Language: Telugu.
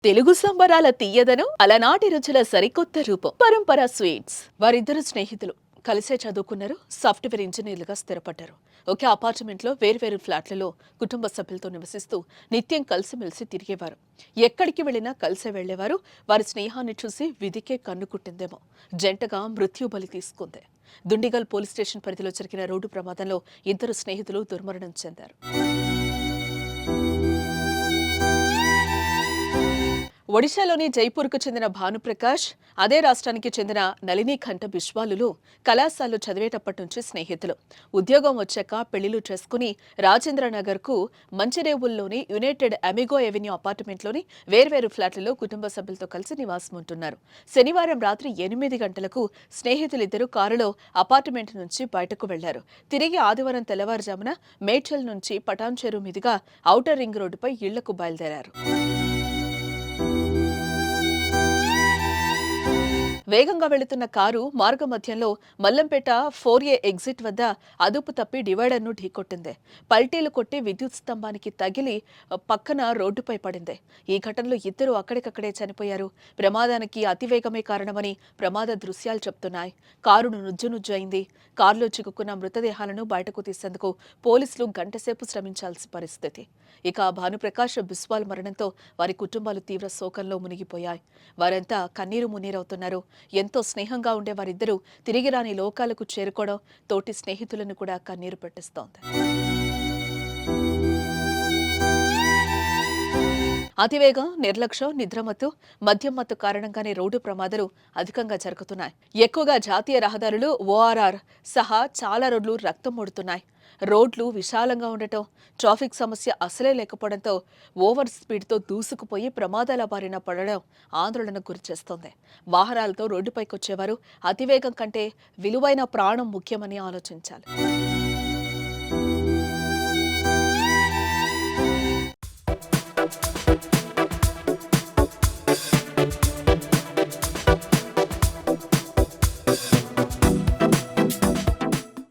తెలుగు సంబరాల తీయదనం అలనాటి రుచుల సరికొత్త రూపం పరంపర స్వీట్స్. వారిద్దరు స్నేహితులు కలిసే చదువుకున్నారు. సాఫ్ట్వేర్ ఇంజనీర్లుగా స్థిరపడ్డారు. ఒకే అపార్ట్మెంట్ లో వేర్వేరు ఫ్లాట్లలో కుటుంబ సభ్యులతో నివసిస్తూ నిత్యం కలిసిమెలిసి తిరిగేవారు. ఎక్కడికి వెళ్లినా కలిసే వెళ్లేవారు. వారి స్నేహాన్ని చూసి విధికే కన్ను కుట్టిందేమో జంటగా మృత్యు బలి తీసుకుంది. దుండిగల్ పోలీస్ స్టేషన్ పరిధిలో జరిగిన రోడ్డు ప్రమాదంలో ఇద్దరు స్నేహితులు దుర్మరణం చెందారు. ఒడిశాలోని జైపూర్కు చెందిన భానుప్రకాష్, అదే రాష్ట్రానికి చెందిన నళినీకంఠ బిశ్వాలులు కళాశాలలో చదివేటప్పటి నుంచి స్నేహితులు. ఉద్యోగం వచ్చాక పెళ్లిళ్లు చేసుకుని రాజేంద్రనగర్కు మంచిరేవుల్లోని యునైటెడ్ అమిగో ఎవెన్యూ అపార్ట్మెంట్లోని వేర్వేరు ఫ్లాట్లలో కుటుంబ సభ్యులతో కలిసి నివాసం ఉంటున్నారు. శనివారం రాత్రి 8 గంటలకు స్నేహితులిద్దరూ కారులో అపార్ట్మెంట్ నుంచి బయటకు వెళ్లారు. తిరిగి ఆదివారం తెల్లవారుజామున మేడ్చల్ నుంచి పటాన్చెరు మీదుగా ఔటర్ రింగ్ రోడ్డుపై ఇళ్లకు బయలుదేరారు. వేగంగా వెళుతున్న కారు మార్గమధ్యంలో మల్లంపేట 4A ఎగ్జిట్ వద్ద అదుపు తప్పి డివైడర్ను ఢీకొట్టింది. పల్టీలు కొట్టి విద్యుత్ స్తంభానికి తగిలి పక్కన రోడ్డుపై పడింది. ఈ ఘటనలో ఇద్దరు అక్కడికక్కడే చనిపోయారు. ప్రమాదానికి అతివేగమే కారణమని ప్రమాద దృశ్యాలు చెప్తున్నాయి. కారు నుజ్జునుజ్జు అయింది. కారులో చిక్కుకున్న మృతదేహాలను బయటకు తీసేందుకు పోలీసులు గంటసేపు శ్రమించాల్సిన పరిస్థితి. ఇక భానుప్రకాష్ బిస్వాల్ మరణంతో వారి కుటుంబాలు తీవ్ర శోకంలో మునిగిపోయాయి. వారంతా కన్నీరు మున్నీరవుతున్నారు. ఎంతో స్నేహంగా ఉండే వారిద్దరూ తిరిగి రాని లోకాలకు చేరుకోవడం తోటి స్నేహితులను కూడా కన్నీరు పెట్టిస్తోంది. అతివేగం, నిర్లక్ష్యం, నిద్రమత్తు, మద్యం మత్తు కారణంగానే రోడ్డు ప్రమాదాలు అధికంగా జరుగుతున్నాయి. ఎక్కువగా జాతీయ రహదారులు, ఓఆర్ఆర్ సహా చాలా రోడ్లు రక్తం మూడుతున్నాయి. రోడ్లు విశాలంగా ఉండటం, ట్రాఫిక్ సమస్య అసలే లేకపోవడంతో ఓవర్ స్పీడ్తో దూసుకుపోయి ప్రమాదాల బారిన పడడం ఆందోళనకు గురిచేస్తోంది. వాహనాలతో రోడ్డుపైకొచ్చేవారు అతివేగం కంటే విలువైన ప్రాణం ముఖ్యమని ఆలోచించాలి.